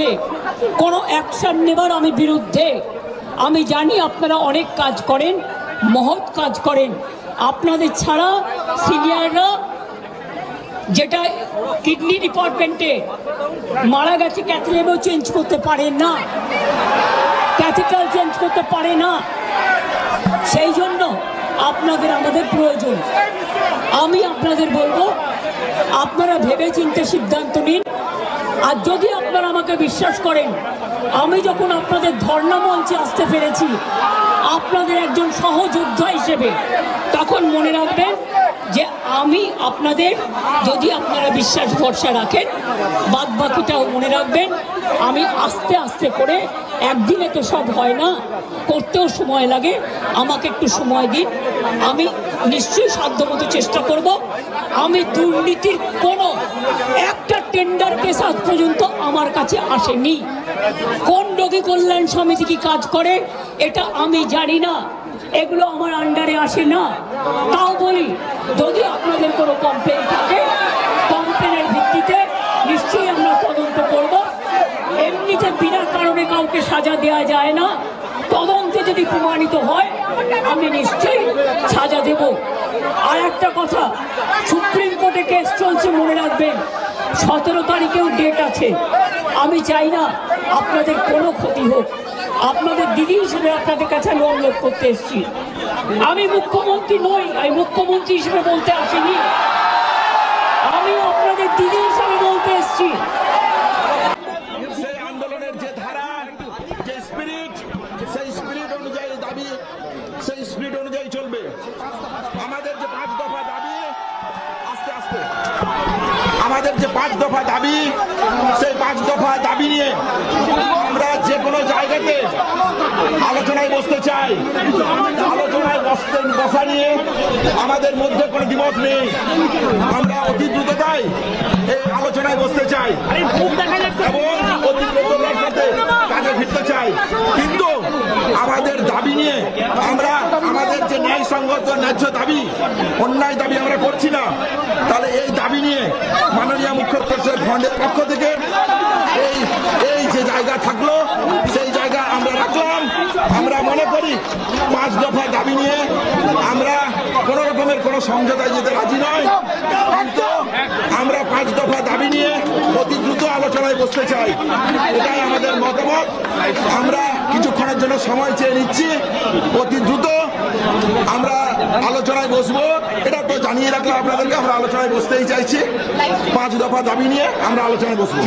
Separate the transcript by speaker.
Speaker 1: বিরুদ্ধে কোনো অ্যাকশন নেবার আমি বিরুদ্ধে। আমি জানি আপনারা অনেক কাজ করেন, মহৎ কাজ করেন। আপনাদের ছাড়া সিনিয়ররা, যেটা কিডনি ডিপার্টমেন্টে মারা গেছে, ক্যাথলেটও চেঞ্জ করতে পারে না, ক্যাথেটার চেঞ্জ করতে পারে না। সেই জন্য আপনাদের আমাদের প্রয়োজন। আমি আপনাদের বলবো, আপনারা ভেবে চিন্তে সিদ্ধান্ত নিন। আর যদি আপনারা আমাকে বিশ্বাস করেন, আমি যখন আপনাদের ধর্ণা মঞ্চে আসতে পেরেছি আপনাদের একজন সহযোদ্ধা হিসেবে, তখন মনে রাখবেন যে আমি আপনাদের, যদি আপনারা বিশ্বাস ভরসা রাখেন, বাদ বাকিটাও মনে রাখবেন। আমি আস্তে আস্তে করে, একদিনে তো সব হয় না, করতেও সময় লাগে, আমাকে একটু সময় দিন। আমি নিশ্চয়ই সাধ্যমতো চেষ্টা করব। আমি দুর্নীতির কোনো একটা টেন্ডার কেস আজ পর্যন্ত আমার কাছে আসেনি। কোন রোগী কল্যাণ সমিতি কি কাজ করে এটা আমি জানি না, এগুলো আমার আন্ডারে আসে না। তাও বলি, যদি আপনাদের কোনো কমপ্লেন থাকে, কমপ্লেনের ভিত্তিতে নিশ্চয়ই আমরা তদন্ত করব। এমনিতে বিনা কারণে কাউকে সাজা দেওয়া যায় না। তদন্তে যদি প্রমাণিত হয় আমি নিশ্চয়ই সাজা দেব। আর একটা কথা, সুপ্রিম কোর্টে কেস চলছে, মনে রাখবেন 17 তারিখেও ডেট আছে। আমি চাই না আপনাদের কোনো ক্ষতি হোক। আপনাদের দিদি হিসেবে আপনাদের কাছে আমি অনুরোধ করতে এসেছি। আমি মুখ্যমন্ত্রী নই, আমি মুখ্যমন্ত্রী হিসেবে বলতে আসিনি, আমি আপনাদের দিদি হিসেবে বলতে এসেছি।
Speaker 2: সেই আন্দোলনের যে ধারা, যে স্পিরিট, সেই স্পিরিট অনুযায়ী দাবি, সেই স্পিরিট অনুযায়ী চলবে। আমাদের যে 5 দফা দাবি, আস্তে আস্তে, আমাদের যে 5 দফা দাবি, সেই 5 দফা দাবি নিয়ে আমরা যে কোনো জায়গাতে আলোচনায় বসতে চাই। আলোচনায় বসা নিয়ে আমাদের মধ্যে কোনো দ্বিমত নেই। আমরা অতি দ্রুততায় এই আলোচনায় বসতে চাই এবং অতি দ্রুততার সাথে কাজে ফিরতে চাই। কিন্তু আমাদের দাবি নিয়ে আমরা, আমাদের যে ন্যায়সঙ্গত ন্যায্য দাবি, অন্যায় দাবি আমরা করছি না। তাহলে এই দাবি নিয়ে মাননীয় মুখ্যমন্ত্রীর ফ্রন্টের পক্ষ থেকে এই যে জায়গা থাকলো, সেই জায়গা আমরা রাখলাম। আমরা মনে করি 5 দফা দাবি নিয়ে আমরা কোন রকমের কোনো সমঝোতায় যেতে রাজি নয়, কিন্তু আমরা 5 দফা দাবি নিয়ে অতি দ্রুত আলোচনায় বসতে চাই। এটাই আমাদের মতামত। আমরা কিছুক্ষণের জন্য সময় চেয়ে নিচ্ছি, অতি দ্রুত আমরা আলোচনায় বসবো। এটা তো জানিয়ে রাখলাম আপনাদেরকে, আমরা আলোচনায় বসতেই চাইছি। 5 দফা দাবি নিয়ে আমরা আলোচনায় বসবো।